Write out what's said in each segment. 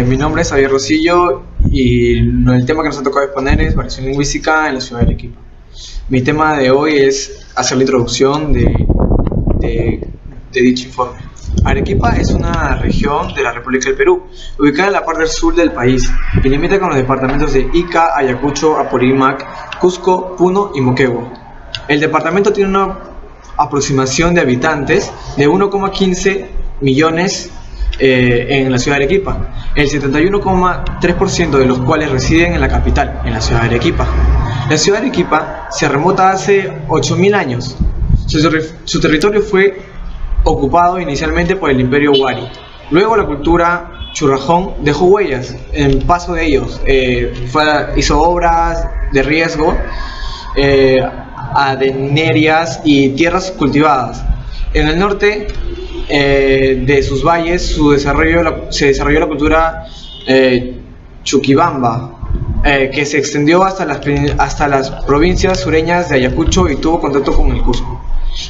Mi nombre es Javier Rosillo y el tema que nos ha tocado exponer es variación lingüística en la ciudad de Arequipa. Mi tema de hoy es hacer la introducción de dicho informe. Arequipa es una región de la República del Perú, ubicada en la parte sur del país y limita con los departamentos de Ica, Ayacucho, Apurímac, Cusco, Puno y Moquegua. El departamento tiene una aproximación de habitantes de 1,15 millones en la ciudad de Arequipa, el 71,3% de los cuales residen en la capital, en la ciudad de Arequipa. La ciudad de Arequipa se remota hace 8.000 años. Su territorio fue ocupado inicialmente por el Imperio Huari. Luego la cultura churrajón dejó huellas en paso de ellos. Hizo obras de riesgo, adenerias y tierras cultivadas. En el norte de sus valles se desarrolló la cultura Chuquibamba, que se extendió hasta las provincias sureñas de Ayacucho y tuvo contacto con el Cusco.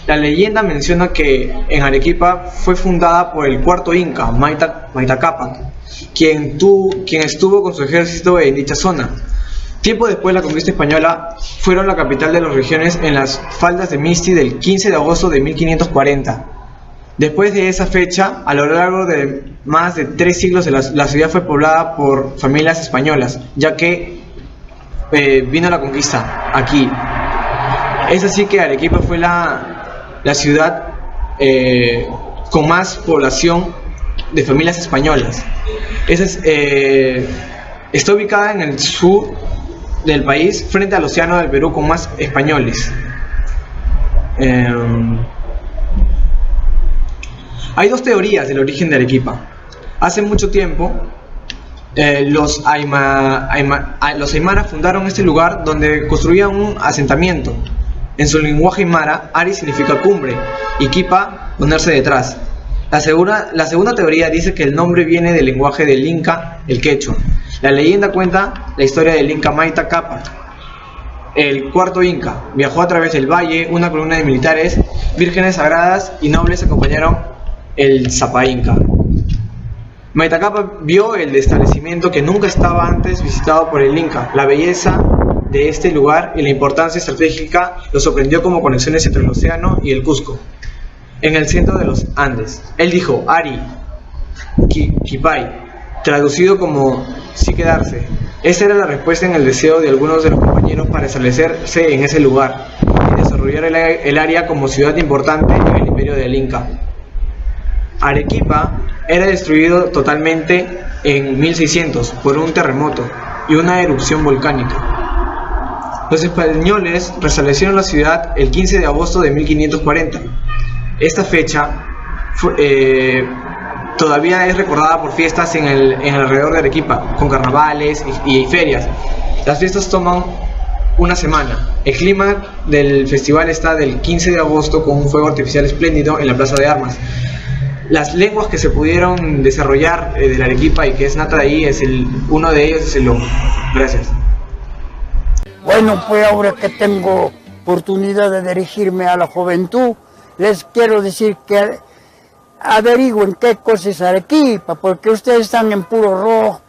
La leyenda menciona que en Arequipa fue fundada por el cuarto Inca, Mayta Cápac, quien estuvo con su ejército en dicha zona. Tiempo después, la conquista española fueron la capital de las regiones en las faldas de Misti del 15 de agosto de 1540. Después de esa fecha, a lo largo de más de 3 siglos, la ciudad fue poblada por familias españolas, ya que vino la conquista aquí. Es así que Arequipa fue la ciudad con más población de familias españolas. Está ubicada en el sur del país, frente al océano del Perú, con más españoles. Hay dos teorías del origen de Arequipa. Hace mucho tiempo, los Aymara fundaron este lugar donde construían un asentamiento. En su lenguaje aymara, Ari significa cumbre y Kipa, ponerse detrás. La segunda teoría dice que el nombre viene del lenguaje del Inca, el quechua. La leyenda cuenta la historia del Inca Mayta Cápac. El cuarto Inca viajó a través del valle, una columna de militares, vírgenes sagradas y nobles acompañaron el Zapa Inca. Mayta Cápac vio el establecimiento que nunca estaba antes visitado por el Inca. La belleza de este lugar y la importancia estratégica lo sorprendió, como conexiones entre el océano y el Cusco, en el centro de los Andes. Él dijo Ari Kipay, traducido como sí quedarse. Esa era la respuesta en el deseo de algunos de los compañeros para establecerse en ese lugar y desarrollar el área como ciudad importante en el imperio del Inca. Arequipa era destruido totalmente en 1600 por un terremoto y una erupción volcánica. Los españoles restablecieron la ciudad el 15 de agosto de 1540. Esta fecha todavía es recordada por fiestas en el alrededor de Arequipa, con carnavales y ferias. Las fiestas toman una semana. El clima del festival está del 15 de agosto con un fuego artificial espléndido en la Plaza de Armas. Las lenguas que se pudieron desarrollar de la Arequipa y que es nata de ahí, uno de ellos es el lomo. Gracias. Bueno, pues ahora que tengo oportunidad de dirigirme a la juventud, les quiero decir que averigüen qué cosa es Arequipa, porque ustedes están en puro rock,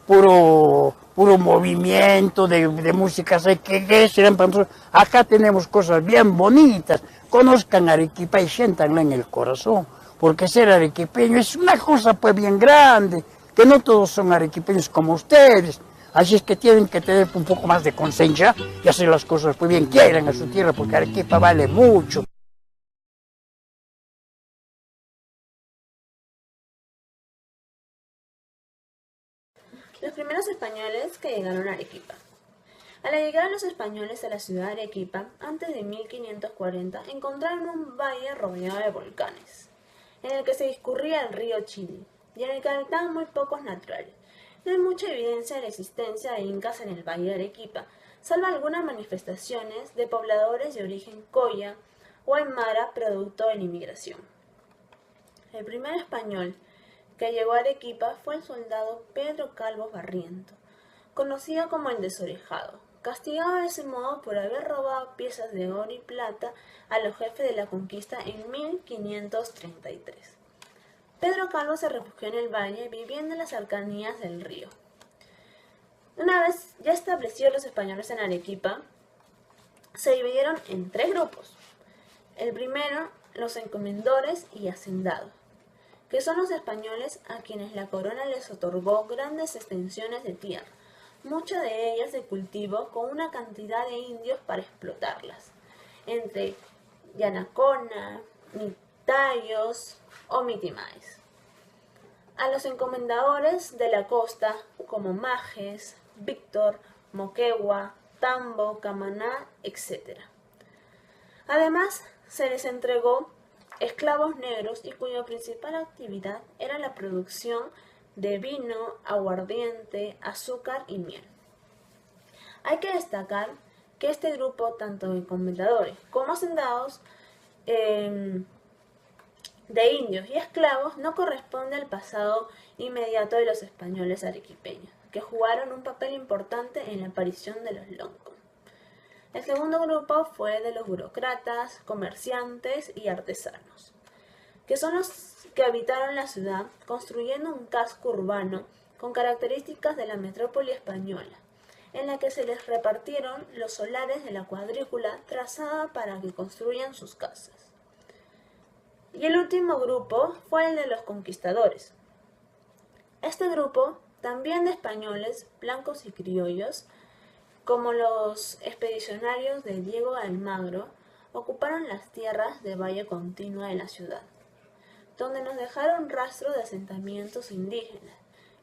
puro movimiento de música, que serán para nosotros. Acá tenemos cosas bien bonitas. Conozcan Arequipa y siéntanla en el corazón, porque ser arequipeño es una cosa pues bien grande, que no todos son arequipeños como ustedes. Así es que tienen que tener un poco más de conciencia y hacer las cosas pues bien, quieran a su tierra, porque Arequipa vale mucho. Los primeros españoles que llegaron a Arequipa. Al llegar los españoles a la ciudad de Arequipa, antes de 1540, encontraron un valle rodeado de volcanes, en el que se discurría el río Chili, y en el que habitaban muy pocos naturales. No hay mucha evidencia de la existencia de incas en el valle de Arequipa, salvo algunas manifestaciones de pobladores de origen coya o aymara producto de la inmigración. El primer español que llegó a Arequipa fue el soldado Pedro Calvo Barriento, conocido como el Desorejado, castigado de ese modo por haber robado piezas de oro y plata a los jefes de la conquista en 1533. Pedro Calvo se refugió en el valle, viviendo en las cercanías del río. Una vez ya establecidos los españoles en Arequipa, se dividieron en 3 grupos. El primero, los encomendores y hacendados, que son los españoles a quienes la corona les otorgó grandes extensiones de tierra, muchas de ellas de cultivo, con una cantidad de indios para explotarlas, entre Yanacona, Mitayos o Mitimaes. A los encomendadores de la costa, como Majes, Víctor, Moquegua, Tambo, Camaná, etc. Además, se les entregó esclavos negros y cuya principal actividad era la producción de vino, aguardiente, azúcar y miel. Hay que destacar que este grupo, tanto de encomendadores como hacendados, de indios y esclavos, no corresponde al pasado inmediato de los españoles arequipeños, que jugaron un papel importante en la aparición de los loncos. El segundo grupo fue de los burócratas, comerciantes y artesanos, que son los que habitaron la ciudad construyendo un casco urbano con características de la metrópoli española, en la que se les repartieron los solares de la cuadrícula trazada para que construyan sus casas. Y el último grupo fue el de los conquistadores. Este grupo, también de españoles, blancos y criollos, como los expedicionarios de Diego de Almagro, ocuparon las tierras de valle continua de la ciudad, donde nos dejaron rastros de asentamientos indígenas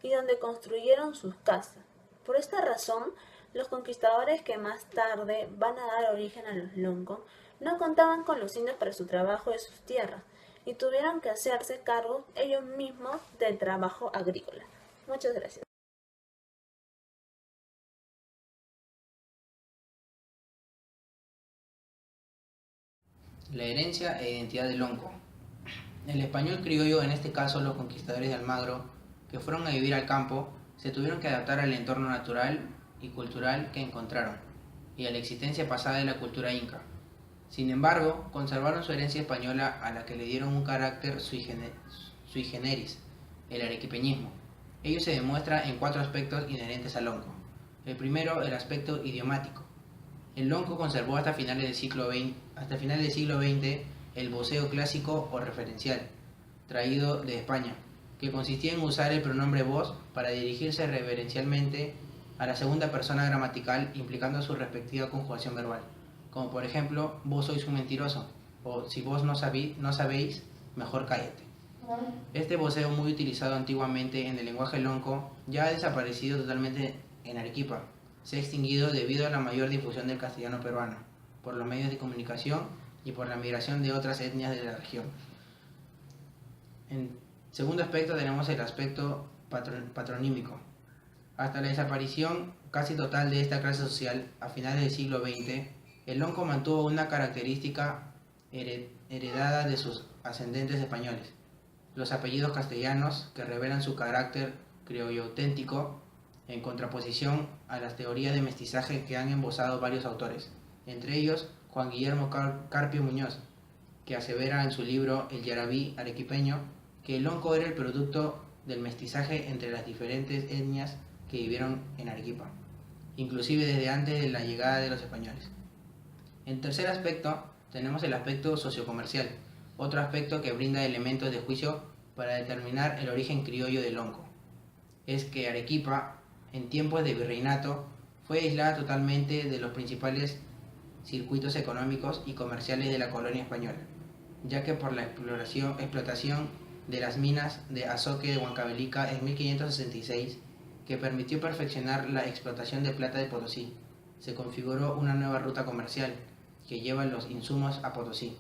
y donde construyeron sus casas. Por esta razón, los conquistadores que más tarde van a dar origen a los loncos no contaban con los indios para su trabajo de sus tierras y tuvieron que hacerse cargo ellos mismos del trabajo agrícola. Muchas gracias. La herencia e identidad del lonco. El español criollo, en este caso los conquistadores de Almagro, que fueron a vivir al campo, se tuvieron que adaptar al entorno natural y cultural que encontraron, y a la existencia pasada de la cultura inca. Sin embargo, conservaron su herencia española, a la que le dieron un carácter sui generis, el arequipeñismo. Ello se demuestra en 4 aspectos inherentes al lonco. El primero, el aspecto idiomático. El lonco conservó hasta finales del siglo XX el voceo clásico o referencial, traído de España, que consistía en usar el pronombre vos para dirigirse reverencialmente a la segunda persona gramatical, implicando su respectiva conjugación verbal, como por ejemplo, vos sois un mentiroso, o si vos no sabéis, mejor cállate. Este voceo, muy utilizado antiguamente en el lenguaje lonco, ya ha desaparecido totalmente en Arequipa. Se ha extinguido debido a la mayor difusión del castellano peruano, por los medios de comunicación y por la migración de otras etnias de la región. En segundo aspecto tenemos el aspecto patronímico. Hasta la desaparición casi total de esta clase social a finales del siglo XX, el lonco mantuvo una característica heredada de sus ascendentes españoles: los apellidos castellanos, que revelan su carácter criollo auténtico, en contraposición a las teorías de mestizaje que han embosado varios autores, entre ellos Juan Guillermo Carpio Muñoz, que asevera en su libro El Yarabí arequipeño que el lonco era el producto del mestizaje entre las diferentes etnias que vivieron en Arequipa, inclusive desde antes de la llegada de los españoles. En tercer aspecto tenemos el aspecto sociocomercial, otro aspecto que brinda elementos de juicio para determinar el origen criollo del lonco. Es que Arequipa, en tiempos de virreinato, fue aislada totalmente de los principales circuitos económicos y comerciales de la colonia española, ya que por la explotación de las minas de Azoque de Huancavelica en 1566, que permitió perfeccionar la explotación de plata de Potosí, se configuró una nueva ruta comercial que lleva los insumos a Potosí.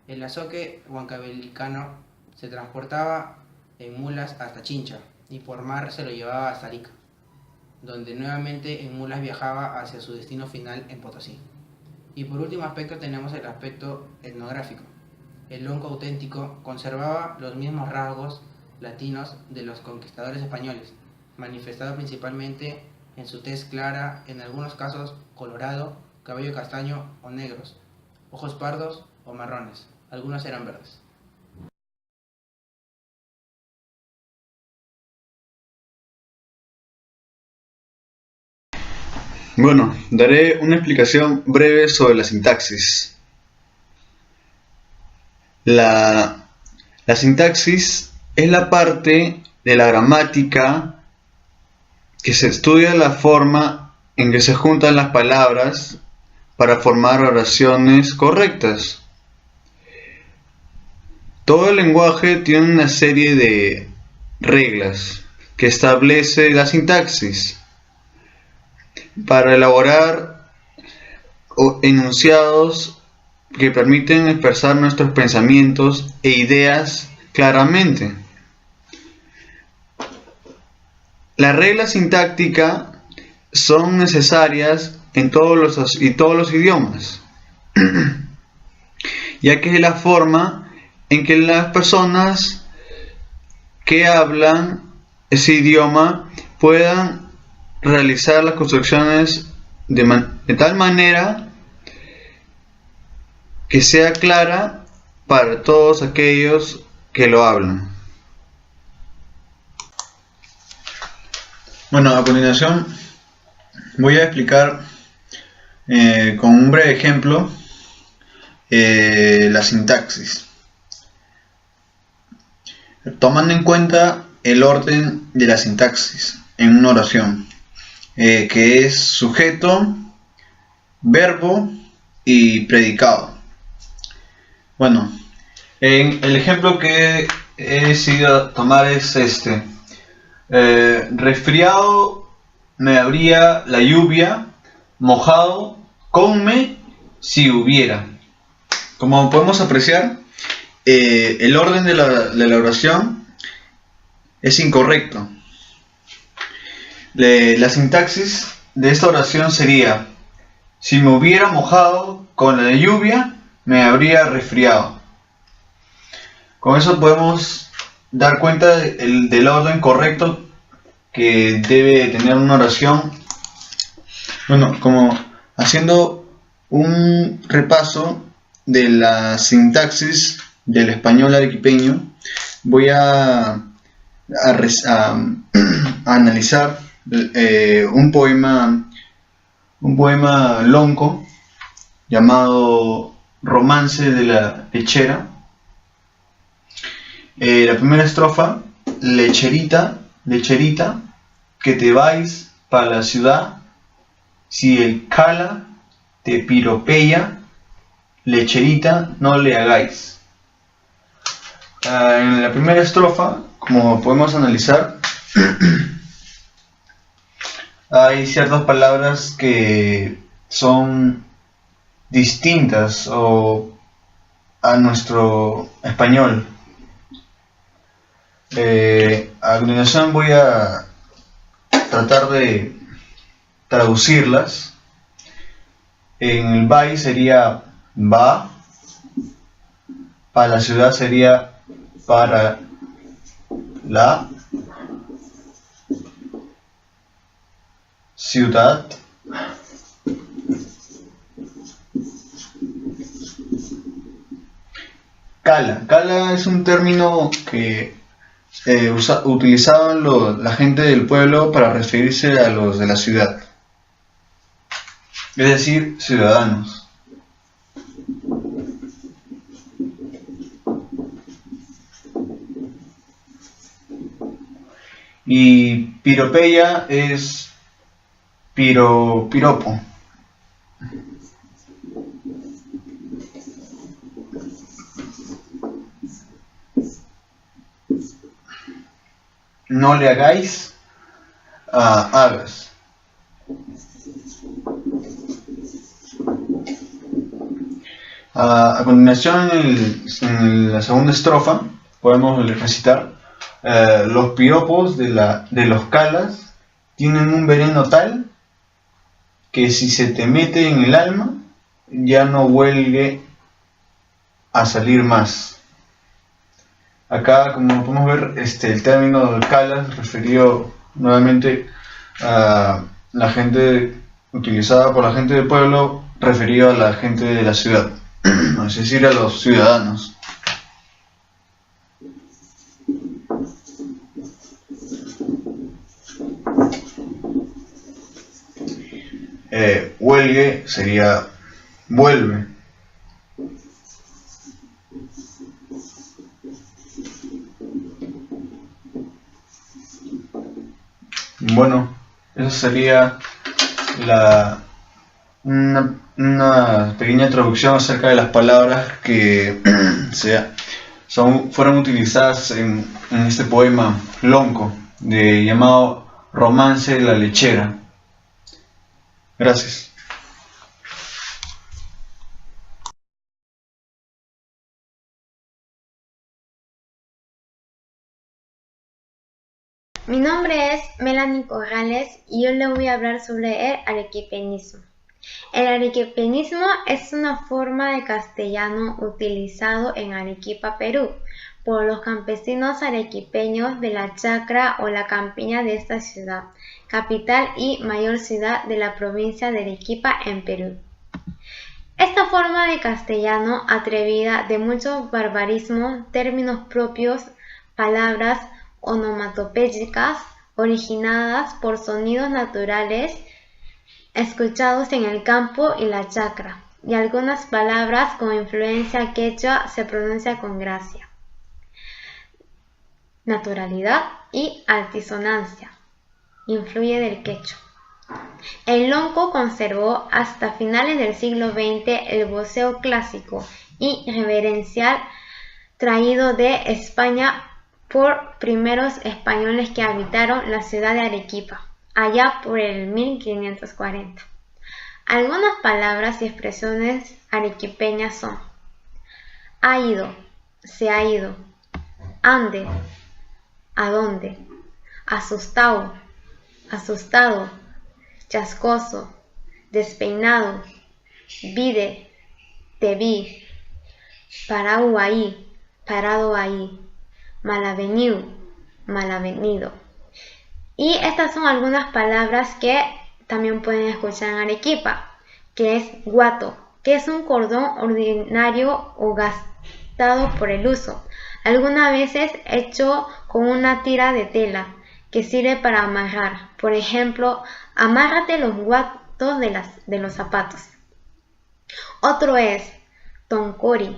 El azoque huancavelicano se transportaba en mulas hasta Chincha y por mar se lo llevaba hasta Arica, donde nuevamente en mulas viajaba hacia su destino final en Potosí. Y por último aspecto tenemos el aspecto etnográfico. El lonco auténtico conservaba los mismos rasgos latinos de los conquistadores españoles, manifestado principalmente en su tez clara, en algunos casos colorado, cabello castaño o negros, ojos pardos o marrones, algunos eran verdes. Bueno, daré una explicación breve sobre la sintaxis. La sintaxis es la parte de la gramática que se estudia la forma en que se juntan las palabras para formar oraciones correctas. Todo el lenguaje tiene una serie de reglas que establece la sintaxis para elaborar enunciados que permiten expresar nuestros pensamientos e ideas claramente. Las reglas sintácticas son necesarias en todos los idiomas, ya que es la forma en que las personas que hablan ese idioma puedan realizar las construcciones de tal manera que sea clara para todos aquellos que lo hablan. Bueno, a continuación voy a explicar con un breve ejemplo la sintaxis, tomando en cuenta el orden de la sintaxis en una oración, que es sujeto, verbo y predicado. Bueno, el ejemplo que he decidido tomar es este. Resfriado me habría la lluvia, mojado conme si hubiera. Como podemos apreciar, el orden de la oración es incorrecto. La sintaxis de esta oración sería: si me hubiera mojado con la lluvia, me habría resfriado. Con eso podemos dar cuenta del orden correcto que debe tener una oración. Bueno, como haciendo un repaso de la sintaxis del español arequipeño, voy a analizar un poema lonco llamado Romance de la lechera. La primera estrofa: lecherita, lecherita, que te vais para la ciudad, si el cala te piropea, lecherita, no le hagáis. En la primera estrofa, como podemos analizar, hay ciertas palabras que son distintas a nuestro español. A continuación voy a tratar de traducirlas. En el vai sería va, para la ciudad sería para la ciudad, cala es un término que utilizaban la gente del pueblo para referirse a los de la ciudad, es decir, ciudadanos. Y piropeya es piropo. No le hagáis, hagas. A continuación, en la segunda estrofa, podemos recitar: los piropos de los calas tienen un veneno tal que si se te mete en el alma, ya no vuelve a salir más. Acá, como podemos ver, el término calas referido nuevamente a la gente utilizada por la gente del pueblo, referido a la gente de la ciudad, es decir, a los ciudadanos. huelgue sería vuelve. Bueno, eso sería una pequeña introducción acerca de las palabras que fueron utilizadas en este poema lonco llamado Romance de la Lechera. Gracias. Mi nombre es Melanie Corrales y yo le voy a hablar sobre el arequipeñismo. El arequipeñismo es una forma de castellano utilizado en Arequipa, Perú, por los campesinos arequipeños de la chacra o la campiña de esta ciudad, capital y mayor ciudad de la provincia de Arequipa en Perú. Esta forma de castellano atrevida de muchos barbarismos, términos propios, palabras onomatopéyicas originadas por sonidos naturales escuchados en el campo y la chacra, y algunas palabras con influencia quechua se pronuncia con gracia, naturalidad y altisonancia. Influye del quechua. El lonco conservó hasta finales del siglo XX el voceo clásico y reverencial traído de España por primeros españoles que habitaron la ciudad de Arequipa, allá por el 1540. Algunas palabras y expresiones arequipeñas son: ha ido, se ha ido, ande, a dónde, asustado, asustado, chascoso, despeinado, vide, te vi, parado ahí, malavenido, malavenido. Y estas son algunas palabras que también pueden escuchar en Arequipa, que es guato, que es un cordón ordinario o gastado por el uso, algunas veces hecho con una tira de tela, que sirve para amarrar. Por ejemplo, amárrate los guatos de los zapatos. Otro es toncori,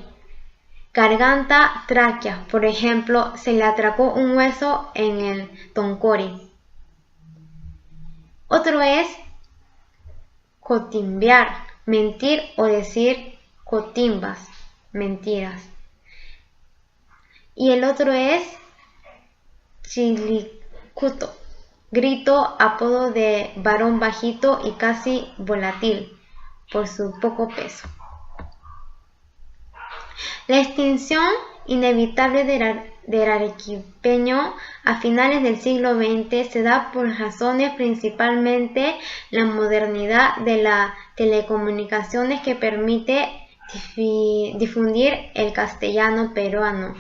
garganta, tráquea. Por ejemplo, se le atracó un hueso en el toncori. Otro es cotimbear, mentir o decir cotimbas, mentiras. Y el otro es chilicuto, grito, apodo de varón bajito y casi volátil por su poco peso. La extinción inevitable del arequipeño a finales del siglo XX se da por razones principalmente la modernidad de las telecomunicaciones que permite difundir el castellano peruano,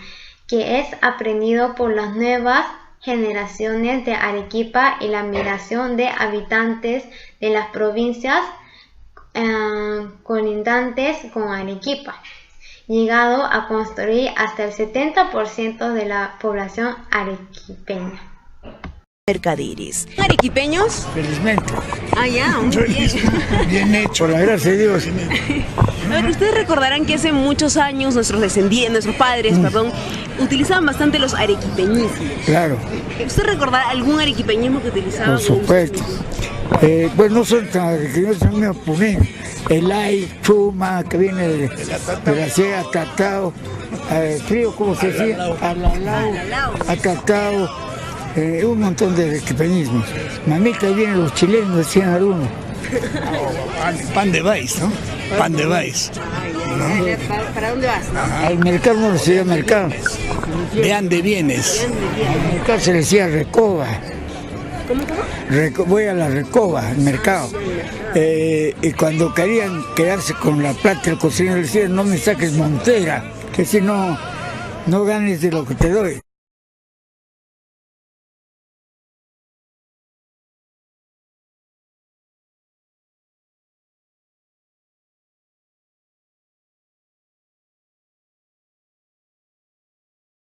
que es aprendido por las nuevas generaciones de Arequipa y la migración de habitantes de las provincias colindantes con Arequipa, llegado a construir hasta el 70% de la población arequipeña. Mercadiris. ¿Arequipeños? Felizmente. Ah, ya, muy bien. Bien hecho, la gracia de Dios. A ver, ustedes recordarán que hace muchos años nuestros padres, utilizaban bastante los arequipeñismos. Claro. ¿Usted recordará algún arequipeñismo que utilizaban? Por supuesto. Pues no son tan arequipeños, son medio puneños. El ay, chuma, que viene de la sierra, tatao, frío, ¿cómo se decía? Alalao, atatao, un montón de arequipeñismos. Mamita, ahí vienen los chilenos, decían algunos. Pan de maíz, ¿no? Pan de maíz. ¿No? ¿Para dónde vas? Al mercado no se decía mercado. ¿De dónde vienes? Al mercado se le decía recoba. ¿Cómo? Voy a la recoba, al mercado. Y cuando querían quedarse con la plata, el cocinero le decía: no me saques montera, que si no ganes de lo que te doy.